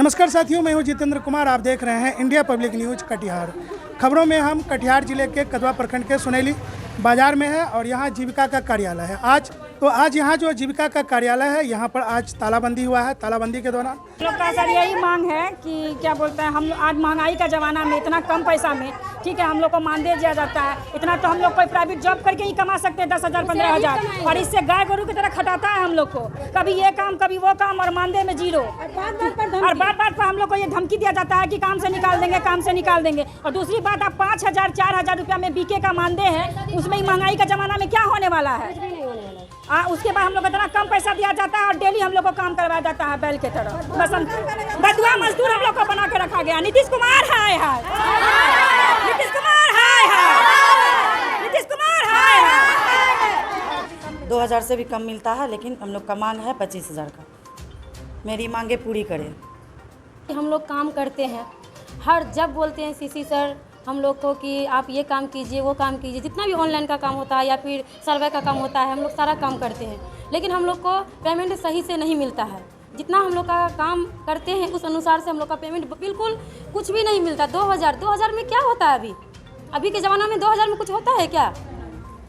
नमस्कार साथियों, मैं हूं जितेंद्र कुमार। आप देख रहे हैं इंडिया पब्लिक न्यूज़ कटिहार। खबरों में हम कटिहार जिले के कदवा प्रखंड के सुनैली बाजार में है और यहां जीविका का कार्यालय है। आज यहां जो जीविका का कार्यालय है, यहां पर आज तालाबंदी हुआ है। तालाबंदी के दौरान लोग का सर यही मांग है कि क्या बोलते हैं, हम आज महंगाई का ज़माना में इतना कम पैसा में ठीक है हम लोग को मानदेय दिया जाता है। इतना तो हम लोग कोई प्राइवेट जॉब करके ही कमा सकते हैं 10,000 15,000, और इससे गाय गोरू की तरह खटाता है हम लोग को। कभी ये काम कभी वो काम और मानदेय में जीरो। और बार बार पर हम लोग को ये धमकी दिया जाता है कि काम से निकाल देंगे, काम से निकाल देंगे। और दूसरी बात, आप 5,000 4,000 रुपया में बीके का मानदेय है, उसमें ही महंगाई का ज़माना में क्या होने वाला है। उसके बाद हम लोग को इतना कम पैसा दिया जाता है और डेली हम लोग को काम करवाया जाता है बैल के तरह। बस बदुआ मजदूर हम लोग को बना के रखा गया। नीतीश कुमार हाय हाय, नीतीश कुमार हाय हाय, नीतीश कुमार हाय हाय। 2,000 से भी कम मिलता है, लेकिन हम लोग का मांग है 25,000 का। मेरी मांगे पूरी करें। हम लोग काम करते हैं, हर जब बोलते हैं सीसी सर हम लोग को कि आप ये काम कीजिए वो काम कीजिए, जितना भी ऑनलाइन का काम होता है या फिर सर्वे का काम होता है हम लोग सारा काम करते हैं, लेकिन हम लोग को पेमेंट सही से नहीं मिलता है। जितना हम लोग का काम करते हैं उस अनुसार से हम लोग का पेमेंट बिल्कुल कुछ भी नहीं मिलता। 2,000 में क्या होता है? अभी के ज़माना में 2,000 में कुछ होता है क्या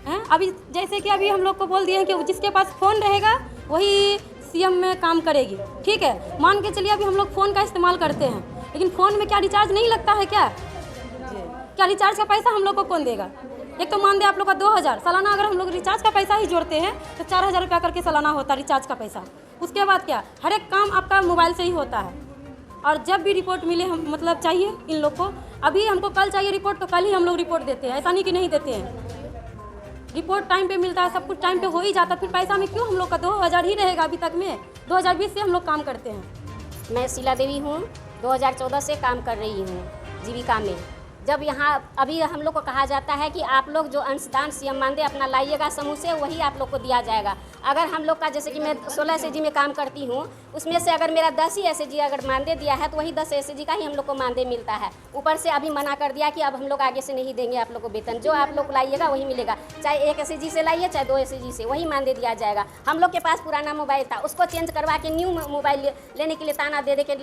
है? अभी जैसे कि अभी हम लोग को बोल दिए हैं कि जिसके पास फ़ोन रहेगा वही सीएम में काम करेगी। ठीक है, मान के चलिए अभी हम लोग फ़ोन का इस्तेमाल करते हैं, लेकिन फ़ोन में क्या रिचार्ज नहीं लगता है क्या रिचार्ज का पैसा हम लोग को कौन देगा? एक तो मान दे आप लोग का 2,000 सालाना, अगर हम लोग रिचार्ज का पैसा ही जोड़ते हैं तो 4,000 रुपया करके सालाना होता है रिचार्ज का पैसा। उसके बाद क्या, हर एक काम आपका मोबाइल से ही होता है। और जब भी रिपोर्ट मिले हम मतलब चाहिए इन लोग को, अभी हमको कल चाहिए रिपोर्ट तो कल ही हम लोग रिपोर्ट देते हैं, ऐसा नहीं कि नहीं देते हैं। रिपोर्ट टाइम पे मिलता है, सब कुछ टाइम पे हो ही जाता है, फिर पैसा में क्यों हम लोग का 2,000 ही रहेगा? अभी तक में 2020 से हम लोग काम करते हैं। मैं शीला देवी हूँ, 2014 से काम कर रही हूँ जीविका में। जब यहाँ अभी हम लोग को कहा जाता है कि आप लोग जो अंशदान सीएम मानदेय अपना लाइएगा समूह से, वही आप लोग को दिया जाएगा। अगर हम लोग का जैसे कि मैं 16 एसएजी में काम करती हूँ, उसमें से अगर मेरा 10 ही एसएजी अगर मानदेय दिया है तो वही 10 एसएजी का ही हम लोग को मानदेय मिलता है। ऊपर से अभी मना कर दिया कि अब हम लोग आगे से नहीं देंगे आप लोग को वेतन, जो आप लोग लाइएगा वही मिलेगा। चाहे 1 एसएजी से लाइए चाहे 2 एसएजी से, वही मानदेय दिया जाएगा। हम लोग के पास पुराना मोबाइल था, उसको चेंज करवा के न्यू मोबाइल लेने के लिए ताना दे के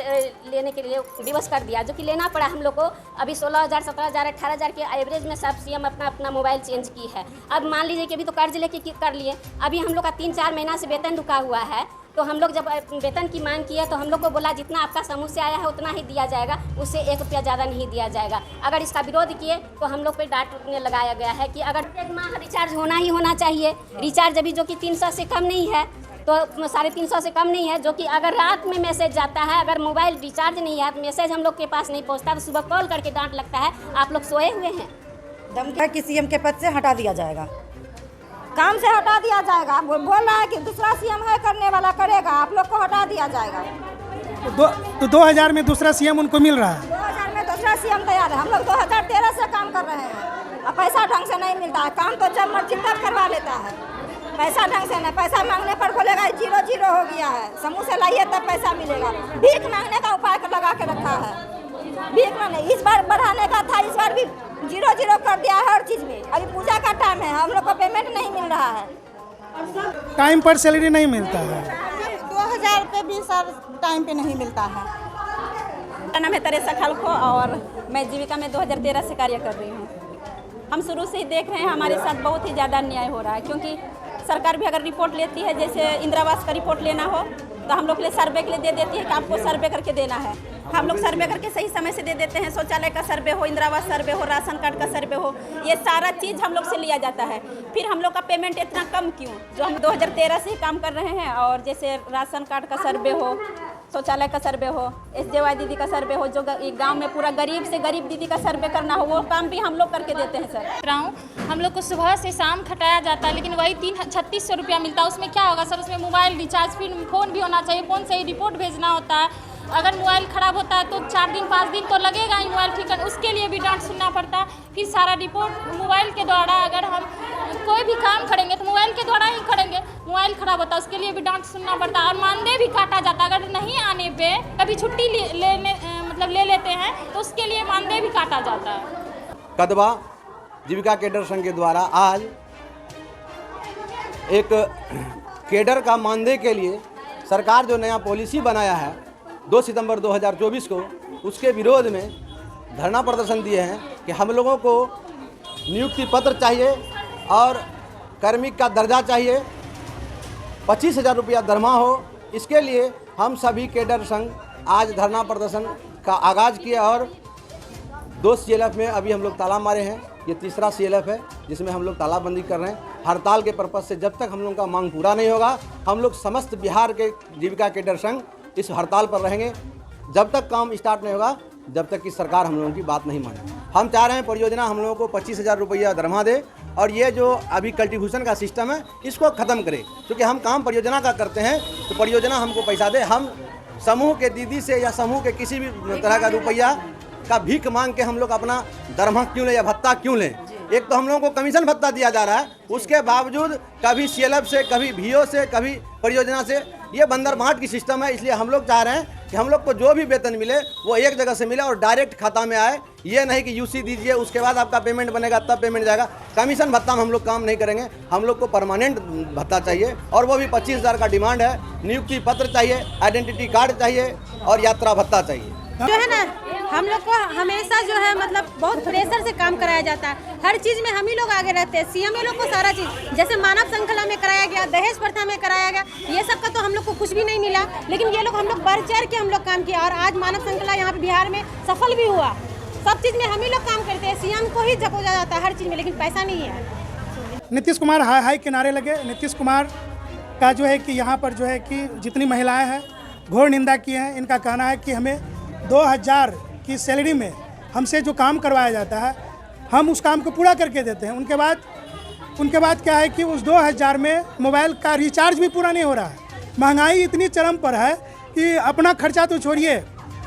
लेने के लिए विवश कर दिया, जो कि लेना पड़ा हम लोग को। अभी 16,000 17,000 18,000 के एवरेज में सब सीएम अपना मोबाइल चेंज की है। अब मान लीजिए कि अभी तो कर्ज लेके कर लिए, अभी हम लोग का 3-4 महीना से वेतन रुका हुआ है। तो हम लोग जब वेतन की मांग की है तो हम लोग को बोला जितना आपका समूह से आया है उतना ही दिया जाएगा, उससे 1 रुपया ज़्यादा नहीं दिया जाएगा। अगर इसका विरोध किए तो हम लोग पे डांट लगाया गया है कि अगर 1 माह रिचार्ज होना ही होना चाहिए। रिचार्ज अभी जो कि 300 से कम नहीं है, तो 350 से कम नहीं है, जो कि अगर रात में मैसेज जाता है, अगर मोबाइल रिचार्ज नहीं है तो मैसेज हम लोग के पास नहीं पहुंचता, तो सुबह कॉल करके डांट लगता है आप लोग सोए हुए हैं। धमकी कि सीएम के पद से हटा दिया जाएगा, काम से हटा दिया जाएगा। बोल रहा है कि दूसरा सीएम है करने वाला करेगा, आप लोग को हटा दिया जाएगा। तो 2,000 में दूसरा सीएम उनको मिल रहा है। 2,000 में दूसरा सीएम तैयार है। हम लोग 2013 से काम कर रहे हैं और पैसा ढंग से नहीं मिलता है। काम तो जब मर्जी तब करवा लेता है, पैसा ढंग से नहीं। पैसा मांगने पर बोलेगा 0 हो गया है, समूह से लाइए तब पैसा मिलेगा। भीख मांगने का उपाय लगा के रखा है। भीख मांगने इस बार बढ़ाने का था, इस बार भी 0 कर दिया है हर चीज़ में। अभी पूजा का टाइम है, हम लोग को पेमेंट नहीं मिल रहा है, टाइम पर सैलरी नहीं मिलता है। 2,000 पे भी सर टाइम पे नहीं मिलता है। मेरा नाम है तरेसा खलखो और मैं जीविका में 2013 से कार्य कर रही हूँ। हम शुरू से ही देख रहे हैं हमारे साथ बहुत ही ज़्यादा अन्याय हो रहा है, क्योंकि सरकार भी अगर रिपोर्ट लेती है, जैसे इंदिरा आवास का रिपोर्ट लेना हो तो हम लोग के लिए सर्वे के लिए दे देती है कि आपको सर्वे करके देना है। हम लोग सर्वे करके सही समय से दे देते हैं। शौचालय का सर्वे हो, इंदिरा आवास सर्वे हो, राशन कार्ड का सर्वे हो, ये सारा चीज़ हम लोग से लिया जाता है। फिर हम लोग का पेमेंट इतना कम क्यों? जो हम 2013 से ही काम कर रहे हैं, और जैसे राशन कार्ड का सर्वे हो, शौचालय का सर्वे हो, SJY दीदी का सर्वे हो, जो गांव में पूरा गरीब से गरीब दीदी का सर्वे करना हो, वो काम भी हम लोग करके देते हैं सर। हम लोग को सुबह से शाम खटाया जाता है, लेकिन वही 3600 रुपया मिलता है। उसमें क्या होगा सर? उसमें मोबाइल रिचार्ज, फिर फ़ोन भी होना चाहिए, फ़ोन से ही रिपोर्ट भेजना होता है। अगर मोबाइल ख़राब होता है तो 4 दिन 5 दिन तो लगेगा ही मोबाइल ठीक करने, उसके लिए भी डांट सुनना पड़ता है। फिर सारा रिपोर्ट मोबाइल के द्वारा, अगर हम कोई भी काम करेंगे तो मोबाइल के द्वारा ही करेंगे। मोबाइल ख़राब होता है उसके लिए भी डांट सुनना पड़ता है, और मानदेय भी काटा जाता है। अगर नहीं आने पे कभी छुट्टी ले लेते हैं तो उसके लिए मानदेय भी काटा जाता है। कदवा जीविका केडर संघ के द्वारा आज एक केडर का मानदेय के लिए सरकार जो नया पॉलिसी बनाया है 2 सितंबर 2024 को उसके विरोध में धरना प्रदर्शन दिए हैं कि हम लोगों को नियुक्ति पत्र चाहिए और कार्मिक का दर्जा चाहिए, 25,000 रुपया दरमाह हो। इसके लिए हम सभी केडर संघ आज धरना प्रदर्शन का आगाज़ किया और 2 CLF में अभी हम लोग ताला मारे हैं। ये तीसरा CLF है जिसमें हम लोग तालाबंदी कर रहे हैं। हड़ताल के पर्पज़ से जब तक हम लोगों का मांग पूरा नहीं होगा, हम लोग समस्त बिहार के जीविका केडर संघ इस हड़ताल पर रहेंगे जब तक काम स्टार्ट नहीं होगा, जब तक कि सरकार हम लोगों की बात नहीं माने। हम चाह रहे हैं परियोजना हम लोगों को 25,000 रुपया दरमाह दे और ये जो अभी कल्टीवेशन का सिस्टम है इसको ख़त्म करे, क्योंकि हम काम परियोजना का करते हैं तो परियोजना हमको पैसा दे। हम समूह के दीदी से या समूह के किसी भी तरह का रुपया का भीख मांग के हम लोग अपना दरमाह क्यों लें या भत्ता क्यों लें। एक तो हम लोगों को कमीशन भत्ता दिया जा रहा है, उसके बावजूद कभी CLF से, कभी VO से, कभी परियोजना से, ये बंदर बांट की सिस्टम है। इसलिए हम लोग चाह रहे हैं कि हम लोग को जो भी वेतन मिले वो एक जगह से मिले और डायरेक्ट खाता में आए। ये नहीं कि UC दीजिए उसके बाद आपका पेमेंट बनेगा तब पेमेंट जाएगा। कमीशन भत्ता में हम लोग काम नहीं करेंगे, हम लोग को परमानेंट भत्ता चाहिए और वो भी 25,000 का डिमांड है। नियुक्ति पत्र चाहिए, आइडेंटिटी कार्ड चाहिए और यात्रा भत्ता चाहिए। जो है ना, हम लोग को हमेशा जो है मतलब बहुत प्रेशर से काम कराया जाता है। हर चीज़ में हम ही लोग आगे रहते हैं। CM लोग को सारा चीज़ जैसे मानव श्रृंखला में कराया गया, दहेज प्रथा में कराया गया, ये सब का तो हम लोग को कुछ भी नहीं मिला, लेकिन ये लोग हम लोग बढ़ चढ़ के हम लोग काम किया और आज मानव श्रृंखला यहाँ पे बिहार में सफल भी हुआ। सब चीज़ में हम ही लोग काम करते हैं। CM को ही झकोजा जाता है हर चीज़ में, लेकिन पैसा नहीं है। नीतीश कुमार हाय हाय के नारे लगे। नीतीश कुमार का जो है कि यहाँ पर जो है कि जितनी महिलाएं हैं घोर निंदा किए हैं। इनका कहना है कि हमें 2,000 की सैलरी में हमसे जो काम करवाया जाता है हम उस काम को पूरा करके देते हैं। उनके बाद क्या है कि उस 2,000 में मोबाइल का रिचार्ज भी पूरा नहीं हो रहा है। महंगाई इतनी चरम पर है कि अपना खर्चा तो छोड़िए,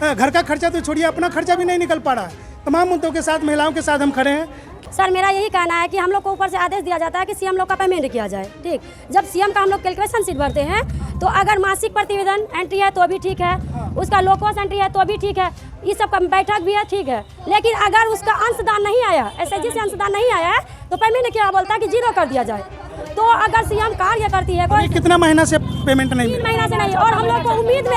घर का खर्चा तो छोड़िए, अपना खर्चा भी नहीं निकल पा रहा है। तमाम मुद्दों के साथ महिलाओं के साथ हम खड़े हैं। सर मेरा यही कहना है कि हम लोग को ऊपर से आदेश दिया जाता है कि CM लोग का पेमेंट किया जाए। ठीक, जब CM का हम लोग कैलकुलेशन शीट भरते हैं तो अगर मासिक प्रतिवेदन एंट्री है तो भी ठीक है, उसका लोकवास एंट्री है तो भी ठीक है, ये सब का बैठक भी है ठीक है, लेकिन अगर उसका अंशदान नहीं आया, SHG से अंशदान नहीं आया है तो पेमेंट क्या बोलता है कि 0 कर दिया जाए। तो अगर CM कार्य करती है कोई कितना महीना से पेमेंट नहीं 3 महीना से नहीं, और हम लोग को उम्मीद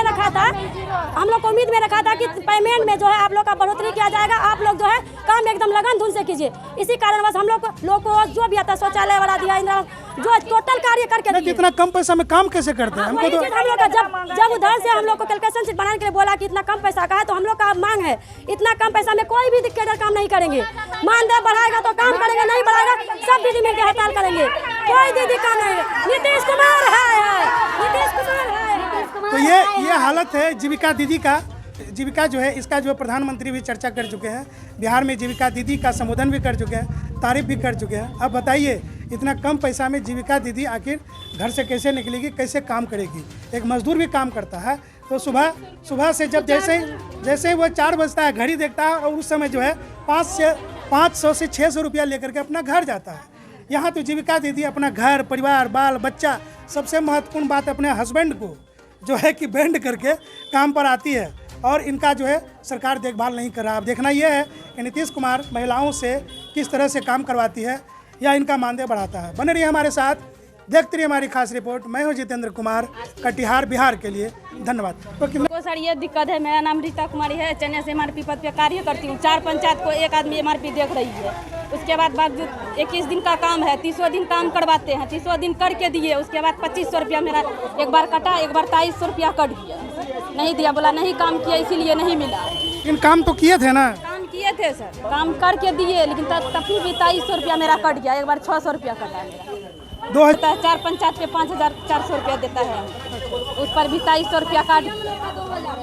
में रखा था कि पेमेंट में जो है आप लोग का बढ़ोतरी किया जाएगा। आप लोग जो है काम एकदम लगन धुन से कीजिए। इसी कारणवश हम लोग को जो भी आता है शौचालय वाला दिया, जो टोटल कार्य करके इतना कम पैसा में काम कैसे करते हैं? हमको तो हम लोग का जब उधर से हम लोग को कैलकुलेशन शीट बनाने के लिए बोला कि इतना कम पैसा का है, तो हम लोग का मांग है इतना कम पैसा में कोई भी केडर काम नहीं करेंगे। मानदेय बढ़ाएगा तो काम करेंगे, नहीं बढ़ाएगा सब दीदी मिलकर हड़ताल करेंगे। कोई दीदी काम नहीं। नीतीश कुमार है, नीतीश कुमार है। तो ये हालत है जीविका दीदी का। जीविका जो है इसका जो प्रधानमंत्री भी चर्चा कर चुके हैं, बिहार में जीविका दीदी का संबोधन भी कर चुके हैं, तारीफ भी कर चुके हैं। अब बताइए इतना कम पैसा में जीविका दीदी आखिर घर से कैसे निकलेगी, कैसे काम करेगी? एक मजदूर भी काम करता है तो सुबह से जब जैसे वो 4 बजता है घड़ी देखता है और उस समय जो है 500 से 600 रुपया लेकर के अपना घर जाता है। यहाँ तो जीविका दीदी अपना घर परिवार बाल बच्चा, सबसे महत्वपूर्ण बात अपने हस्बैंड को जो है कि बैंड करके काम पर आती है और इनका जो है सरकार देखभाल नहीं कर रहा। अब देखना यह है कि नीतीश कुमार महिलाओं से किस तरह से काम करवाती है या इनका मानदेय बढ़ाता है। बने रहिए हमारे साथ, देखते रहिए हमारी खास रिपोर्ट। मैं हूं जितेंद्र कुमार, कटिहार बिहार के लिए। धन्यवाद। तो सर ये दिक्कत है, मेरा नाम रीता कुमारी है, चेन्नई से MRP पद पे कार्य करती हूँ। 4 पंचायत को एक आदमी MRP देख रही है। उसके बाद 21 दिन का काम है, 30वां दिन काम करवाते हैं, 30वां दिन करके दिए। उसके बाद 2500 रुपया मेरा एक बार कटा, एक बार 2300 रुपया कट गया, नहीं दिया, बोला नहीं काम किया इसीलिए नहीं मिला। इन काम तो किए थे ना? काम किए थे सर, काम करके दिए, लेकिन तब भी 2300 रुपया मेरा कट गया। एक बार 600 रुपया कटा मेरा। 4 पंचायत पे 5400 रुपया देता है, उस पर भी 2300 रुपया काट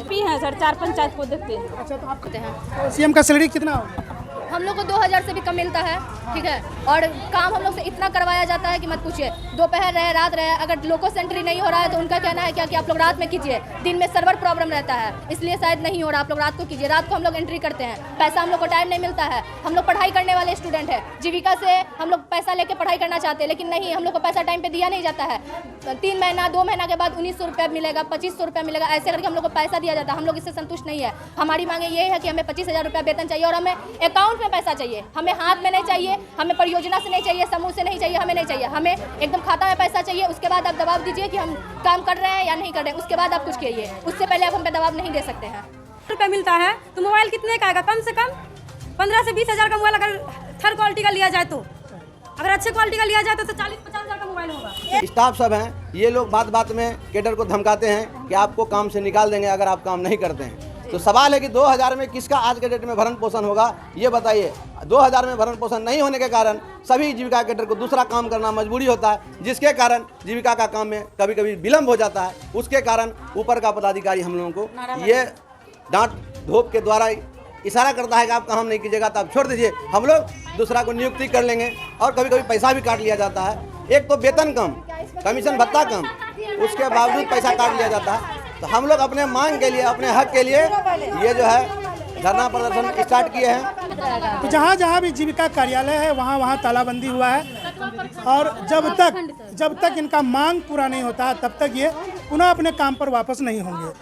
भी है सर। 4 पंचायत को देखते हैं। अच्छा, तो आप CM का सैलरी कितना होगा? हम लोग को 2000 से भी कम मिलता है, ठीक है। और काम हम लोग से इतना करवाया जाता है कि मत पूछिए। दोपहर रहे रात रहे, अगर लोकोस एंट्री नहीं हो रहा है तो उनका कहना है क्या कि आप लोग रात में कीजिए, दिन में सर्वर प्रॉब्लम रहता है इसलिए शायद नहीं हो रहा, आप लोग रात को कीजिए। रात को हम लोग एंट्री करते हैं, पैसा हम लोग को टाइम नहीं मिलता है। हम लोग पढ़ाई करने वाले स्टूडेंट हैं, जीविका से हम लोग पैसा लेके पढ़ाई करना चाहते हैं, लेकिन नहीं, हम लोग को पैसा टाइम पे दिया नहीं जाता है। 3 महीना 2 महीना के बाद 1900 रुपया मिलेगा, 2500 रुपया मिलेगा, ऐसे करके हम लोग को पैसा दिया जाता है। हम लोग इससे संतुष्ट नहीं है। हमारी मांगे ये है कि हमें 25,000 रुपया वेतन चाहिए और हमें अकाउंट में पैसा चाहिए, हमें हाथ में नहीं चाहिए, हमें परियोजना से नहीं चाहिए, समूह से नहीं चाहिए, हमें नहीं चाहिए, हमें एकदम खाता में पैसा चाहिए। उसके बाद आप दबाव दीजिए कि हम काम कर रहे हैं या नहीं कर रहे हैं, उसके बाद आप कुछ कहिए, उससे पहले आप हम पे दबाव नहीं दे सकते हैं। रुपये मिलता है तो मोबाइल कितने का आएगा? कम से कम 15 से 20 हज़ार का मोबाइल अगर थर्ड क्वालिटी का लिया जाए तो, अगर अच्छे क्वालिटी का लिया जाए तो 40-50 हज़ार का मोबाइल होगा। स्टाफ सब हैं, ये लोग बात बात में कैडर को धमकाते हैं कि आपको काम से निकाल देंगे अगर आप काम नहीं करते हैं। तो सवाल है कि 2000 में किसका आज के डेट में भरण पोषण होगा, ये बताइए। 2000 में भरण पोषण नहीं होने के कारण सभी जीविका कैडर को दूसरा काम करना मजबूरी होता है, जिसके कारण जीविका का काम में कभी कभी विलम्ब हो जाता है। उसके कारण ऊपर का पदाधिकारी हम लोगों को ये डांट धोप के द्वारा इशारा करता है कि आप काम नहीं कीजिएगा तो आप छोड़ दीजिए, हम लोग दूसरा को नियुक्ति कर लेंगे। और कभी कभी पैसा भी काट लिया जाता है, एक तो वेतन कम, कमीशन भत्ता कम, उसके बावजूद पैसा काट लिया जाता है। तो हम लोग अपने मांग के लिए, अपने हक के लिए ये जो है धरना प्रदर्शन स्टार्ट किए हैं। तो जहाँ जहाँ भी जीविका कार्यालय है वहाँ वहाँ तालाबंदी हुआ है, और जब तक इनका मांग पूरा नहीं होता तब तक ये पुनः अपने काम पर वापस नहीं होंगे।